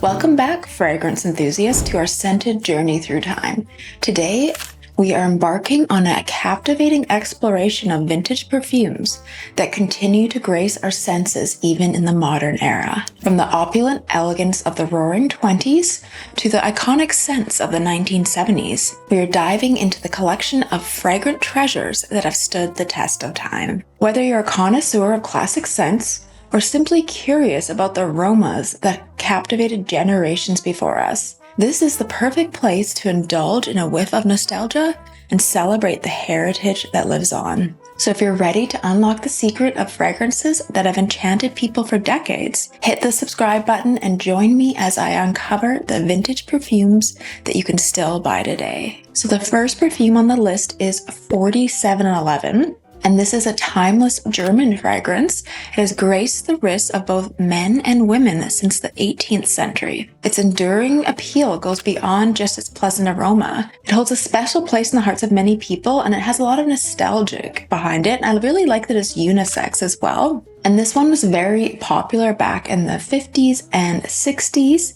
Welcome back, fragrance enthusiasts, to our scented journey through time. Today, we are embarking on a captivating exploration of vintage perfumes that continue to grace our senses even in the modern era. From the opulent elegance of the Roaring Twenties to the iconic scents of the 1970s, we are diving into the collection of fragrant treasures that have stood the test of time. Whether you're a connoisseur of classic scents, or simply curious about the aromas that captivated generations before us, this is the perfect place to indulge in a whiff of nostalgia and celebrate the heritage that lives on. So if you're ready to unlock the secret of fragrances that have enchanted people for decades, hit the subscribe button and join me as I uncover the vintage perfumes that you can still buy today. So the first perfume on the list is 4711. And this is a timeless German fragrance. It has graced the wrists of both men and women since the 18th century. Its enduring appeal goes beyond just its pleasant aroma. It holds a special place in the hearts of many people, and it has a lot of nostalgia behind it. And I really like that it's unisex as well. And this one was very popular back in the 50s and 60s.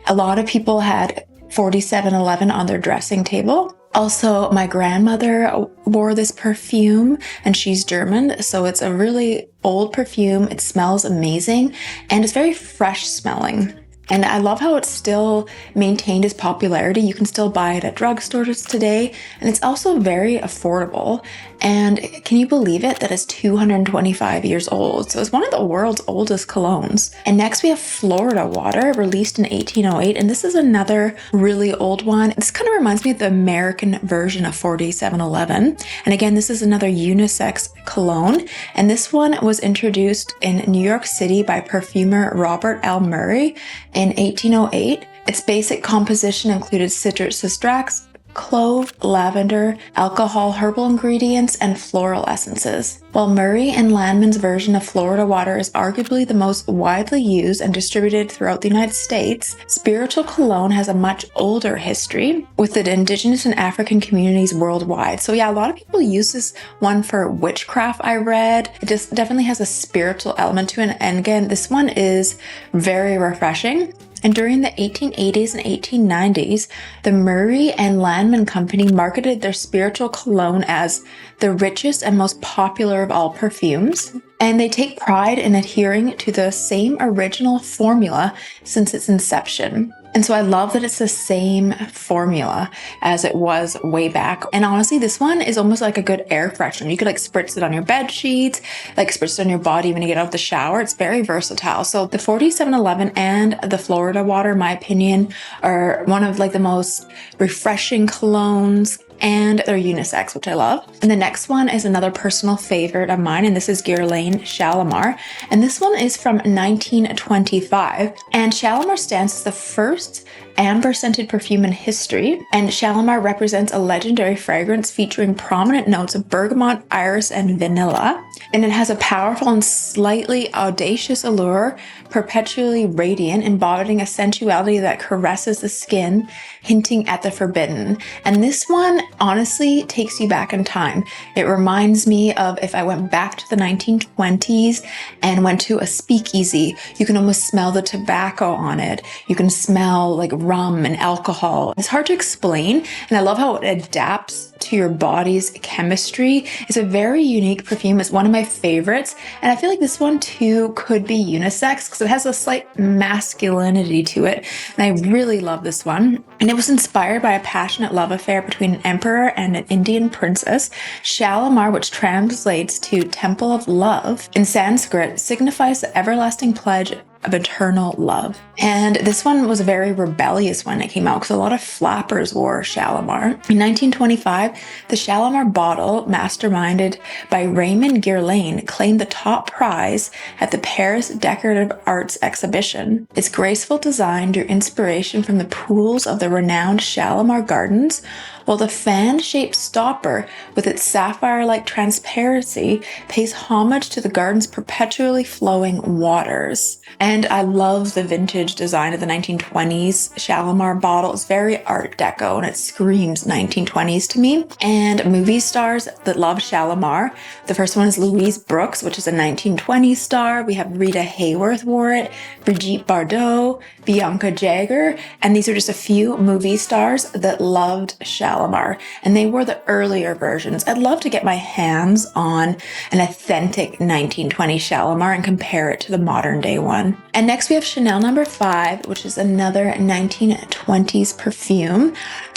A lot of people had 4711 on their dressing table. Also, my grandmother wore this perfume, and she's German, so it's a really old perfume. It smells amazing, and it's very fresh smelling. And I love how it's still maintained its popularity. You can still buy it at drugstores today, and it's also very affordable. And can you believe it that it's 225 years old? So it's one of the world's oldest colognes. And next we have Florida Water, released in 1808, and this is another really old one. This kind of reminds me of the American version of 4711. And again, this is another unisex cologne, and this one was introduced in New York City by perfumer Robert L. Murray in 1808. Its basic composition included citrus extracts, clove, lavender, alcohol, herbal ingredients, and floral essences. While Murray and Landman's version of Florida Water is arguably the most widely used and distributed throughout the United States, spiritual cologne has a much older history with the indigenous and African communities worldwide. So yeah, a lot of people use this one for witchcraft, I read. It just definitely has a spiritual element to it. And again, this one is very refreshing. And during the 1880s and 1890s, the Murray and Landman Company marketed their spiritual cologne as the richest and most popular of all perfumes. And they take pride in adhering to the same original formula since its inception. And so I love that it's the same formula as it was way back. And honestly, this one is almost like a good air freshener. You could like spritz it on your bed sheets, like spritz it on your body when you get out of the shower. It's very versatile. So the 4711 and the Florida Water, in my opinion, are one of like the most refreshing colognes. And they're unisex, which I love. And the next one is another personal favorite of mine, and this is Guerlain Shalimar. And this one is from 1925. And Shalimar stands as the first amber-scented perfume in history. And Shalimar represents a legendary fragrance featuring prominent notes of bergamot, iris, and vanilla. And it has a powerful and slightly audacious allure, perpetually radiant, embodying a sensuality that caresses the skin, hinting at the forbidden. And this one honestly takes you back in time. It reminds me of if I went back to the 1920s and went to a speakeasy. You can almost smell the tobacco on it. You can smell like rum and alcohol. It's hard to explain, and I love how it adapts to your body's chemistry. It's a very unique perfume. It's one of my favorites, and I feel like this one too could be unisex because it has a slight masculinity to it, and I really love this one. And it was inspired by a passionate love affair between an emperor and an Indian princess. Shalimar, which translates to Temple of Love in Sanskrit, signifies the everlasting pledge of eternal love. And this one was a very rebellious when it came out because a lot of flappers wore Shalimar. In 1925, the Shalimar bottle, masterminded by Raymond Guerlain, claimed the top prize at the Paris Decorative Arts Exhibition. Its graceful design drew inspiration from the pools of the renowned Shalimar Gardens, while the fan-shaped stopper with its sapphire-like transparency pays homage to the garden's perpetually flowing waters. And I love the vintage design of the 1920s Shalimar bottle. It's very Art Deco and it screams 1920s to me. And movie stars that love Shalimar. The first one is Louise Brooks, which is a 1920s star. We have Rita Hayworth wore it, Brigitte Bardot, Bianca Jagger, and these are just a few movie stars that loved Shalimar, and they were the earlier versions. I'd love to get my hands on an authentic 1920 Shalimar and compare it to the modern day one. And next we have Chanel No. 5, which is another 1920s perfume.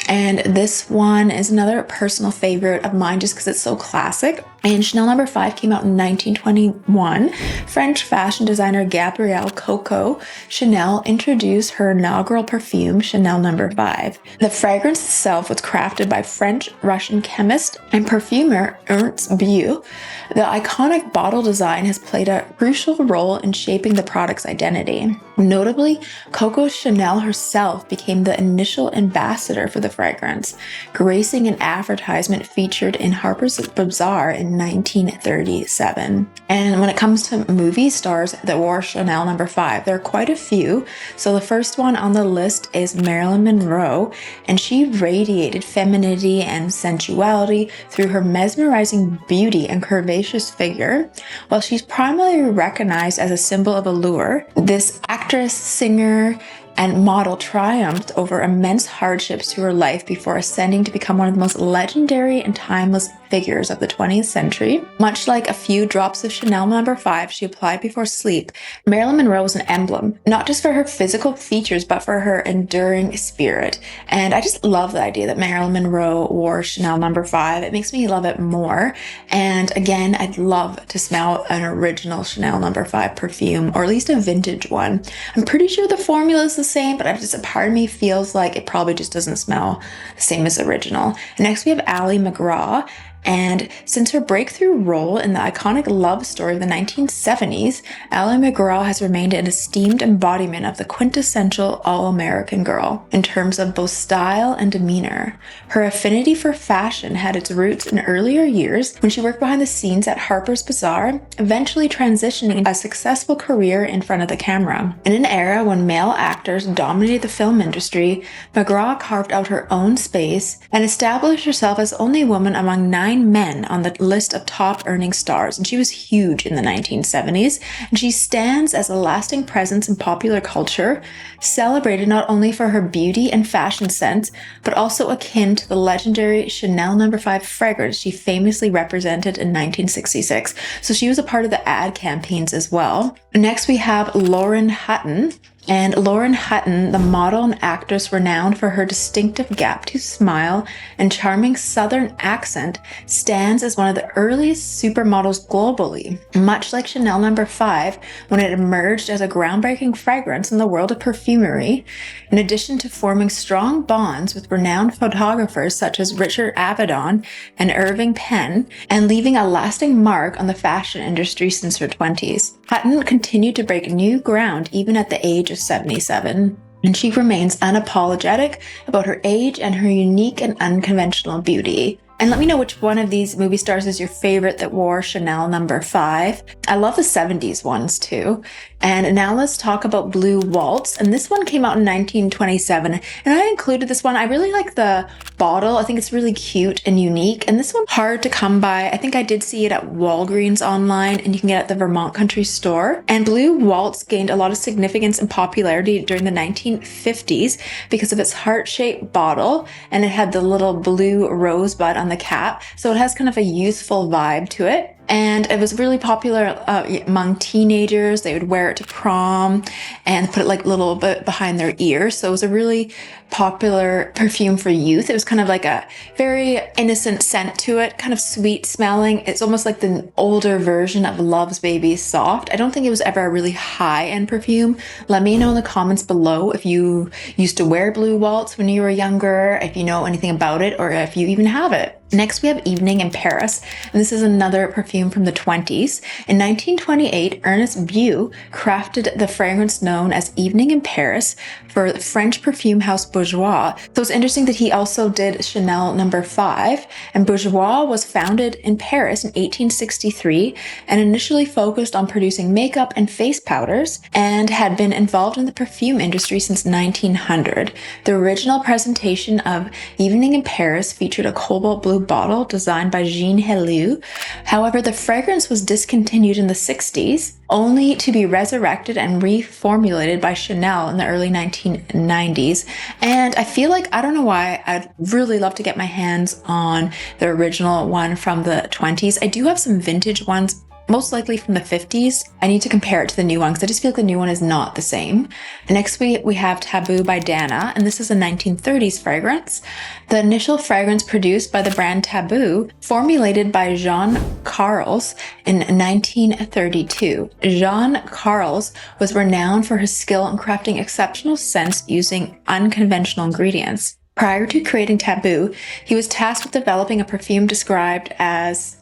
And this one is another personal favorite of mine just because it's so classic. And Chanel No. 5 came out in 1921. French fashion designer Gabrielle Coco Chanel introduced her inaugural perfume, Chanel No. 5. The fragrance itself was crafted by French-Russian chemist and perfumer Ernst Bew. The iconic bottle design has played a crucial role in shaping the product's identity. Notably, Coco Chanel herself became the initial ambassador for the fragrance, gracing an advertisement featured in Harper's Bazaar in 1937. And when it comes to movie stars that wore Chanel No. 5, there are quite a few. So the first one on the list is Marilyn Monroe, and she radiated femininity and sensuality through her mesmerizing beauty and curvaceous figure. While she's primarily recognized as a symbol of allure, this actress, singer, and model triumphed over immense hardships to her life before ascending to become one of the most legendary and timeless figures of the 20th century. Much like a few drops of Chanel No. 5 she applied before sleep, Marilyn Monroe was an emblem, not just for her physical features, but for her enduring spirit. And I just love the idea that Marilyn Monroe wore Chanel No. 5. It makes me love it more. And again, I'd love to smell an original Chanel No. 5 perfume, or at least a vintage one. I'm pretty sure the formula is the same, but a part of me feels like it probably just doesn't smell the same as original. And next we have Ali McGraw. And since her breakthrough role in the iconic love story of the 1970s, Ali McGraw has remained an esteemed embodiment of the quintessential all-American girl in terms of both style and demeanor. Her affinity for fashion had its roots in earlier years when she worked behind the scenes at Harper's Bazaar, eventually transitioning a successful career in front of the camera. In an era when male actors dominated the film industry, McGraw carved out her own space and established herself as the only woman among 9 men on the list of top earning stars, and she was huge in the 1970s, and she stands as a lasting presence in popular culture, celebrated not only for her beauty and fashion sense, but also akin to the legendary Chanel No. 5 fragrance she famously represented in 1966. So she was a part of the ad campaigns as well. Next we have Lauren Hutton. And Lauren Hutton, the model and actress renowned for her distinctive gap-toothed smile and charming southern accent, stands as one of the earliest supermodels globally. Much like Chanel No. 5, when it emerged as a groundbreaking fragrance in the world of perfumery, in addition to forming strong bonds with renowned photographers such as Richard Avedon and Irving Penn, and leaving a lasting mark on the fashion industry since her 20s. Hutton continued to break new ground even at the age of 77, and she remains unapologetic about her age and her unique and unconventional beauty. And let me know which one of these movie stars is your favorite that wore Chanel No. 5. I love the 70s ones too. And now let's talk about Blue Waltz. And this one came out in 1927. And I included this one. I really like the bottle. I think it's really cute and unique. And this one's hard to come by. I think I did see it at Walgreens online, and you can get it at the Vermont Country Store. And Blue Waltz gained a lot of significance and popularity during the 1950s because of its heart-shaped bottle. And it had the little blue rosebud on the cap. So it has kind of a youthful vibe to it. And it was really popular among teenagers. They would wear it to prom and put it like a little bit behind their ears. So it was a really popular perfume for youth. It was kind of like a very innocent scent to it, kind of sweet smelling. It's almost like the older version of Love's Baby Soft. I don't think it was ever a really high-end perfume. Let me know in the comments below if you used to wear Blue Waltz when you were younger, if you know anything about it, or if you even have it. Next, we have Evening in Paris, and this is another perfume from the 20s. In 1928, Ernest Bew crafted the fragrance known as Evening in Paris for French perfume house Bourjois. So it's interesting that he also did Chanel No. 5, and Bourjois was founded in Paris in 1863 and initially focused on producing makeup and face powders and had been involved in the perfume industry since 1900. The original presentation of Evening in Paris featured a cobalt blue bottle designed by Jean Helou. However, the fragrance was discontinued in the 60s, only to be resurrected and reformulated by Chanel in the early 1990s. And I feel like, I don't know why, I'd really love to get my hands on the original one from the 20s. I do have some vintage ones, most likely from the 50s. I need to compare it to the new one because I just feel like the new one is not the same. Next we have Tabu by Dana, and this is a 1930s fragrance. The initial fragrance produced by the brand Tabu, formulated by Jean Carles in 1932. Jean Carles was renowned for his skill in crafting exceptional scents using unconventional ingredients. Prior to creating Tabu, he was tasked with developing a perfume described as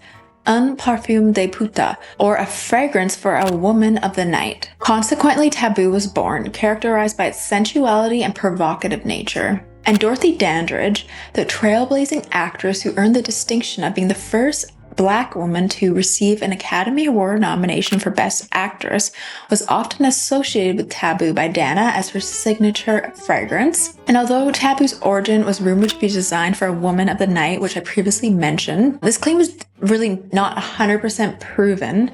un parfum de puta, or a fragrance for a woman of the night. Consequently, Tabu was born, characterized by its sensuality and provocative nature. And Dorothy Dandridge, the trailblazing actress who earned the distinction of being the first Black woman to receive an Academy Award nomination for Best Actress, was often associated with Tabu by Dana as her signature fragrance. And although Tabu's origin was rumored to be designed for a woman of the night, which I previously mentioned, this claim was really not 100% proven.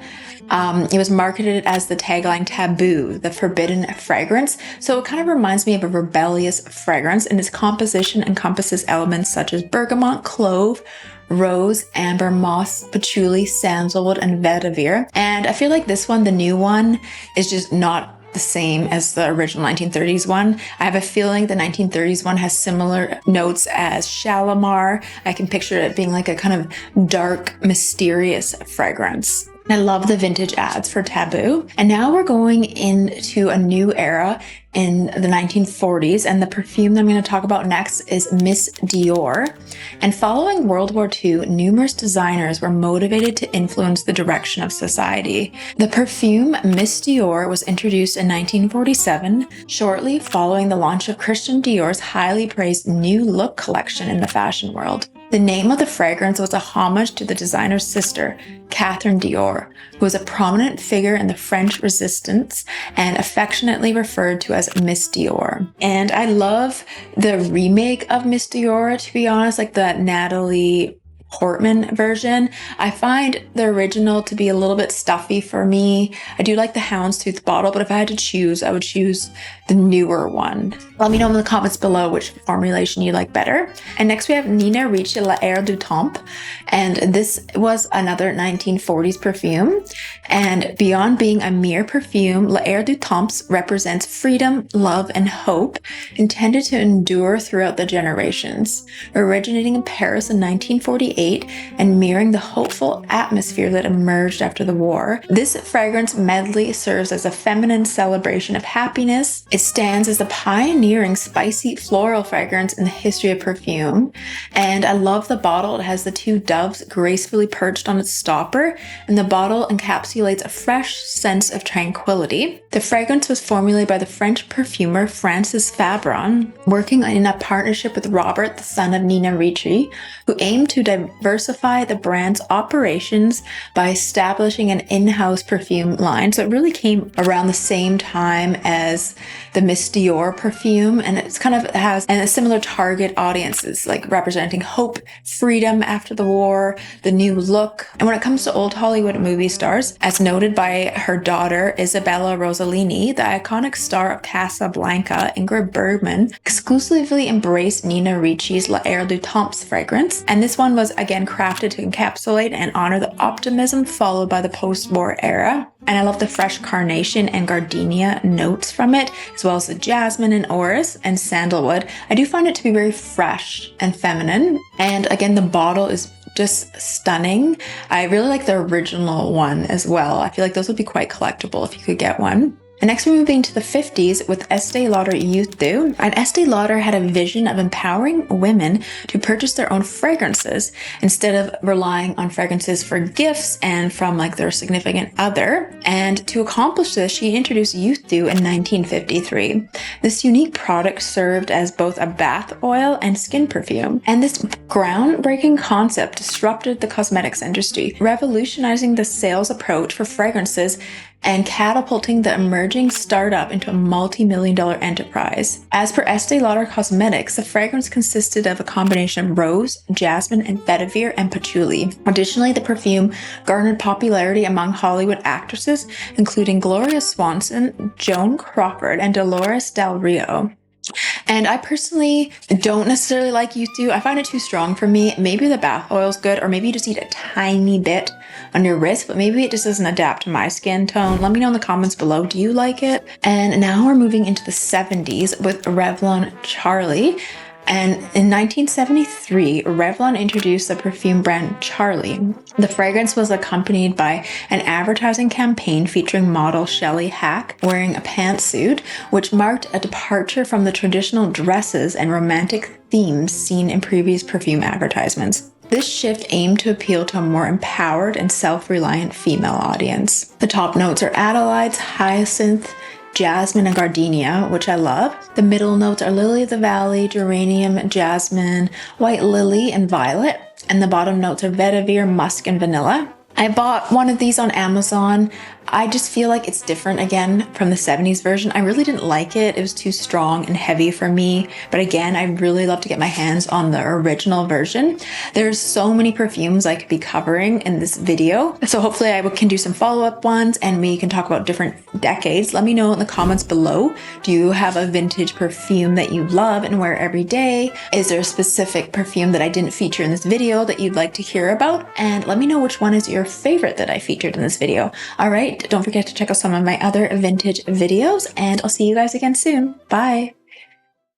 It was marketed as the tagline Tabu, the forbidden fragrance. So it kind of reminds me of a rebellious fragrance, and its composition encompasses elements such as bergamot, clove, rose, amber, moss, patchouli, sandalwood, and vetiver. And I feel like this one, the new one, is just not the same as the original 1930s one. I have a feeling the 1930s one has similar notes as Shalimar. I can picture it being like a kind of dark, mysterious fragrance. I love the vintage ads for Tabu. And now we're going into a new era in the 1940s, and the perfume that I'm going to talk about next is Miss Dior. And following World War II, numerous designers were motivated to influence the direction of society. The perfume Miss Dior was introduced in 1947, shortly following the launch of Christian Dior's highly praised New Look collection in the fashion world. The name of the fragrance was a homage to the designer's sister, Catherine Dior, who was a prominent figure in the French Resistance and affectionately referred to as Miss Dior. And I love the remake of Miss Dior, to be honest, like the Natalie Portman version. I find the original to be a little bit stuffy for me. I do like the houndstooth bottle, but if I had to choose, I would choose the newer one. Let me know in the comments below which formulation you like better. And next we have Nina Ricci L'Air du Temp, and this was another 1940s perfume. And beyond being a mere perfume, L'Air du Temp represents freedom, love, and hope, intended to endure throughout the generations. Originating in Paris in 1948 and mirroring the hopeful atmosphere that emerged after the war, this fragrance medley serves as a feminine celebration of happiness. It stands as a pioneering spicy floral fragrance in the history of perfume. And I love the bottle. It has the two doves gracefully perched on its stopper, and the bottle encapsulates a fresh sense of tranquility. The fragrance was formulated by the French perfumer Francis Fabron, working in a partnership with Robert, the son of Nina Ricci, who aimed to diversify the brand's operations by establishing an in-house perfume line. So it really came around the same time as the Miss Dior perfume, and it's kind of has a similar target audiences, like representing hope, freedom after the war, the new look. And when it comes to old Hollywood movie stars, as noted by her daughter Isabella Rossellini, the iconic star of Casablanca, Ingrid Bergman, exclusively embraced Nina Ricci's L'Air du Temps fragrance. And this one was again crafted to encapsulate and honor the optimism followed by the post-war era. And I love the fresh carnation and gardenia notes from it, as well as the jasmine and orris and sandalwood. I do find it to be very fresh and feminine. And again, the bottle is just stunning. I really like the original one as well. I feel like those would be quite collectible if you could get one. And next we're moving to the 50s with Estee Lauder Youth Do. And Estee Lauder had a vision of empowering women to purchase their own fragrances instead of relying on fragrances for gifts and from like their significant other. And to accomplish this, she introduced Youth Do in 1953. This unique product served as both a bath oil and skin perfume. And this groundbreaking concept disrupted the cosmetics industry, revolutionizing the sales approach for fragrances and catapulting the emerging startup into a multi-million-dollar enterprise. As per Estee Lauder Cosmetics, the fragrance consisted of a combination of rose, jasmine, and vetiver and patchouli. Additionally, the perfume garnered popularity among Hollywood actresses, including Gloria Swanson, Joan Crawford, and Dolores Del Rio. And I personally don't necessarily like Youth Do. I find it too strong for me. Maybe the bath oil's good, or maybe you just need a tiny bit on your wrist, but maybe it just doesn't adapt to my skin tone. Let me know in the comments below, do you like it? And now we're moving into the 70s with Revlon Charlie. And in 1973, Revlon introduced the perfume brand Charlie. The fragrance was accompanied by an advertising campaign featuring model Shelley Hack wearing a pantsuit, which marked a departure from the traditional dresses and romantic themes seen in previous perfume advertisements. This shift aimed to appeal to a more empowered and self-reliant female audience. The top notes are Adelides, Hyacinth, Jasmine, and Gardenia, which I love. The middle notes are Lily of the Valley, Geranium, Jasmine, White Lily, and Violet. And the bottom notes are Vetiver, Musk, and Vanilla. I bought one of these on Amazon. I just feel like it's different again from the 70s version. I really didn't like it. It was too strong and heavy for me. But again, I really love to get my hands on the original version. There's so many perfumes I could be covering in this video. So hopefully I can do some follow-up ones and we can talk about different decades. Let me know in the comments below. Do you have a vintage perfume that you love and wear every day? Is there a specific perfume that I didn't feature in this video that you'd like to hear about? And let me know which one is your favorite that I featured in this video. All right. Don't forget to check out some of my other vintage videos, and I'll see you guys again soon. Bye.